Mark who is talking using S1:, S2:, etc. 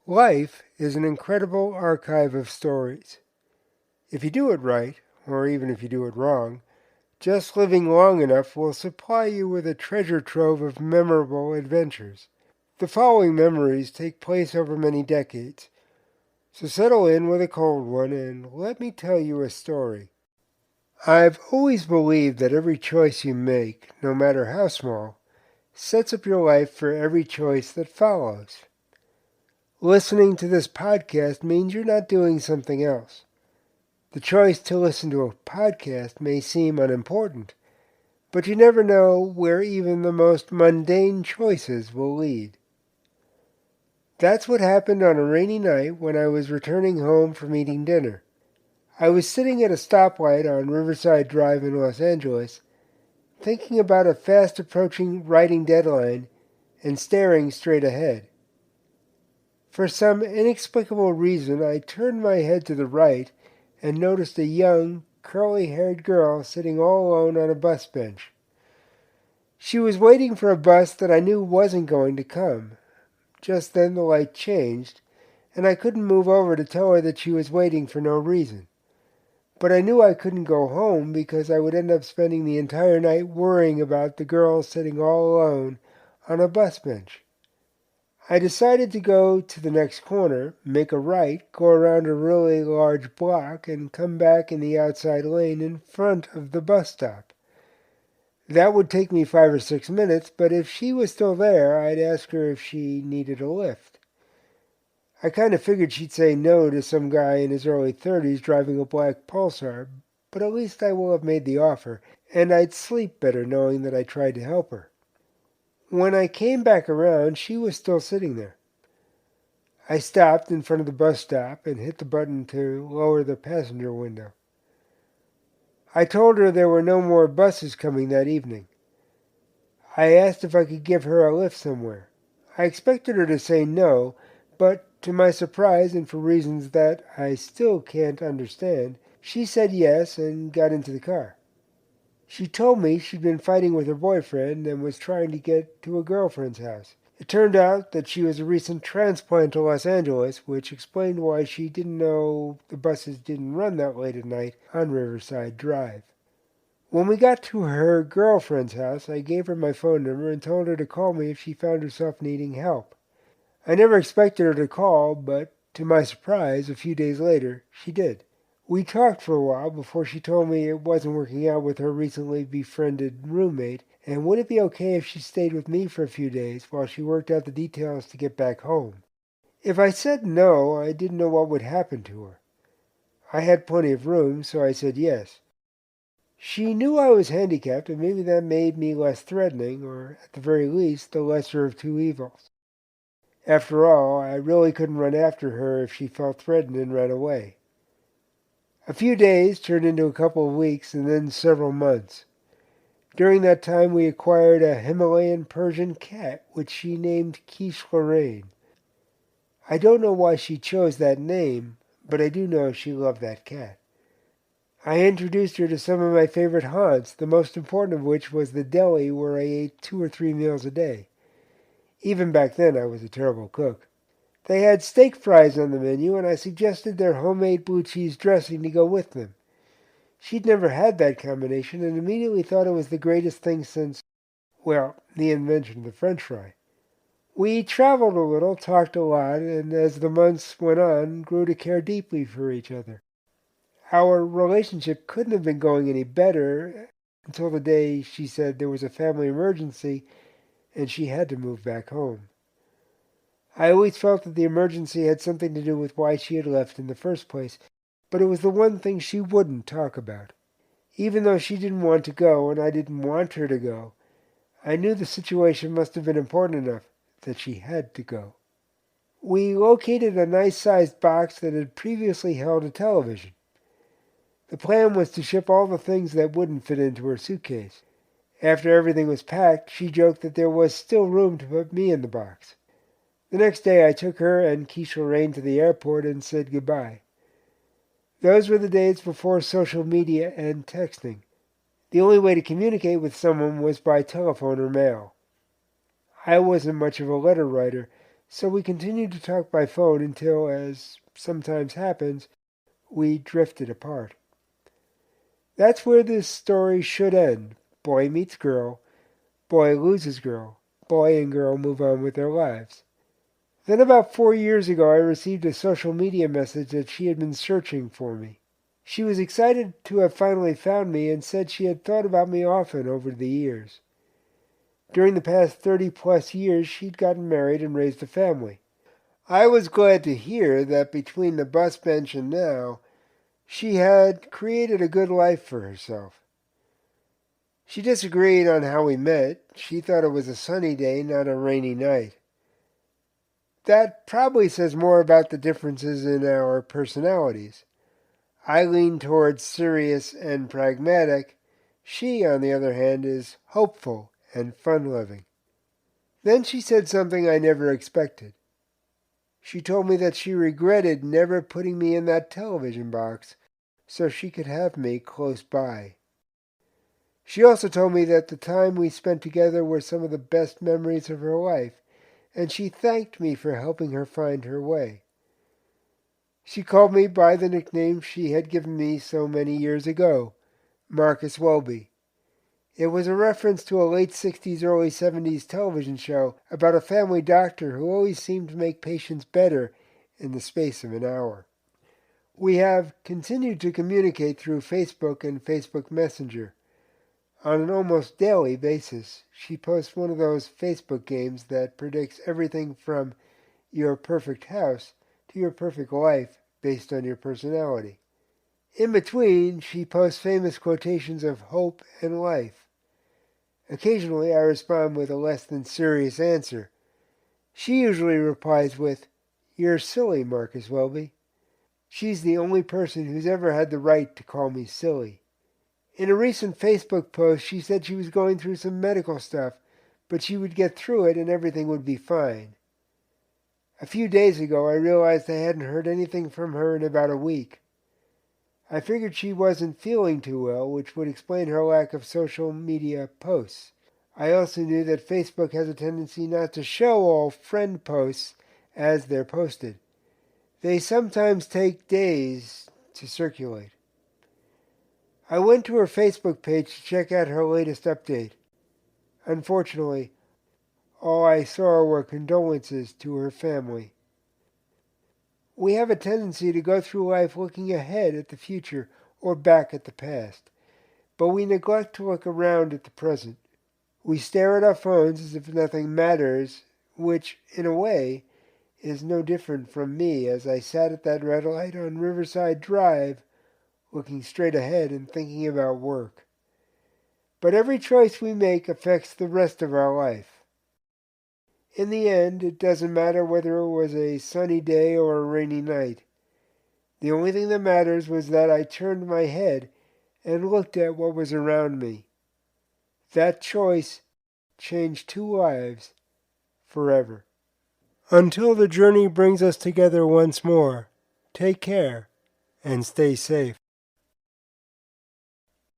S1: Life is an incredible archive of stories. If you do it right, or even if you do it wrong, just living long enough will supply you with a treasure trove of memorable adventures. The following memories take place over many decades, so settle in with a cold one and let me tell you a story. I've always believed that every choice you make, no matter how small, sets up your life for every choice that follows. Listening to this podcast means you're not doing something else. The choice to listen to a podcast may seem unimportant, but you never know where even the most mundane choices will lead. That's what happened on a rainy night when I was returning home from eating dinner. I was sitting at a stoplight on Riverside Drive in Los Angeles, thinking about a fast approaching writing deadline and staring straight ahead. For some inexplicable reason, I turned my head to the right and noticed a young, curly-haired girl sitting all alone on a bus bench. She was waiting for a bus that I knew wasn't going to come. Just then the light changed, and I couldn't move over to tell her that she was waiting for no reason. But I knew I couldn't go home because I would end up spending the entire night worrying about the girl sitting all alone on a bus bench. I decided to go to the next corner, make a right, go around a really large block, and come back in the outside lane in front of the bus stop. That would take me 5 or 6 minutes, but if she was still there, I'd ask her if she needed a lift. I kind of figured she'd say no to some guy in his early 30s driving a black Pulsar, but at least I will have made the offer, and I'd sleep better knowing that I tried to help her. When I came back around, she was still sitting there. I stopped in front of the bus stop and hit the button to lower the passenger window. I told her there were no more buses coming that evening. I asked if I could give her a lift somewhere. I expected her to say no, but to my surprise, and for reasons that I still can't understand, she said yes and got into the car. She told me she'd been fighting with her boyfriend and was trying to get to a girlfriend's house. It turned out that she was a recent transplant to Los Angeles, which explained why she didn't know the buses didn't run that late at night on Riverside Drive. When we got to her girlfriend's house, I gave her my phone number and told her to call me if she found herself needing help. I never expected her to call, but to my surprise, a few days later, she did. We talked for a while before she told me it wasn't working out with her recently befriended roommate, and would it be okay if she stayed with me for a few days while she worked out the details to get back home? If I said no, I didn't know what would happen to her. I had plenty of room, so I said yes. She knew I was handicapped, and maybe that made me less threatening, or at the very least, the lesser of two evils. After all, I really couldn't run after her if she felt threatened and ran away. A few days turned into a couple of weeks and then several months. During that time, we acquired a Himalayan Persian cat, which she named Quiche Lorraine. I don't know why she chose that name, but I do know she loved that cat. I introduced her to some of my favorite haunts, the most important of which was the deli where I ate 2 or 3 meals a day. Even back then, I was a terrible cook. They had steak fries on the menu, and I suggested their homemade blue cheese dressing to go with them. She'd never had that combination and immediately thought it was the greatest thing since, well, the invention of the French fry. We traveled a little, talked a lot, and as the months went on, grew to care deeply for each other. Our relationship couldn't have been going any better until the day she said there was a family emergency and she had to move back home. I always felt that the emergency had something to do with why she had left in the first place, but it was the one thing she wouldn't talk about. Even though she didn't want to go and I didn't want her to go, I knew the situation must have been important enough that she had to go. We located a nice-sized box that had previously held a television. The plan was to ship all the things that wouldn't fit into her suitcase. After everything was packed, she joked that there was still room to put me in the box. The next day I took her and Quiche Lorraine to the airport and said goodbye. Those were the days before social media and texting. The only way to communicate with someone was by telephone or mail. I wasn't much of a letter writer, So we continued to talk by phone until, as sometimes happens, we drifted apart. That's where this story should end. Boy meets girl, boy loses girl, boy and girl move on with their lives. Then about 4 years ago I received a social media message that she had been searching for me. She was excited to have finally found me and said she had thought about me often over the years. During the past 30 plus years she'd gotten married and raised a family. I was glad to hear that between the bus bench and now, she had created a good life for herself. She disagreed on how we met. She thought it was a sunny day, not a rainy night. That probably says more about the differences in our personalities. I lean towards serious and pragmatic. She, on the other hand, is hopeful and fun-loving. Then she said something I never expected. She told me that she regretted never putting me in that television box so she could have me close by. She also told me that the time we spent together were some of the best memories of her life, and she thanked me for helping her find her way. She called me by the nickname she had given me so many years ago, Marcus Welby. It was a reference to a late 60s, early 70s television show about a family doctor who always seemed to make patients better in the space of an hour. We have continued to communicate through Facebook and Facebook Messenger. On an almost daily basis, she posts one of those Facebook games that predicts everything from your perfect house to your perfect life based on your personality. In between, she posts famous quotations of hope and life. Occasionally, I respond with a less than serious answer. She usually replies with, "You're silly, Marcus Welby." She's the only person who's ever had the right to call me silly. In a recent Facebook post, she said she was going through some medical stuff, but she would get through it and everything would be fine. A few days ago, I realized I hadn't heard anything from her in about a week. I figured she wasn't feeling too well, which would explain her lack of social media posts. I also knew that Facebook has a tendency not to show all friend posts as they're posted. They sometimes take days to circulate. I went to her Facebook page to check out her latest update. Unfortunately, all I saw were condolences to her family. We have a tendency to go through life looking ahead at the future or back at the past, but we neglect to look around at the present. We stare at our phones as if nothing matters, which, in a way, is no different from me as I sat at that red light on Riverside Drive, looking straight ahead and thinking about work. But every choice we make affects the rest of our life. In the end, it doesn't matter whether it was a sunny day or a rainy night. The only thing that matters was that I turned my head and looked at what was around me. That choice changed two lives forever. Until the journey brings us together once more, take care and stay safe.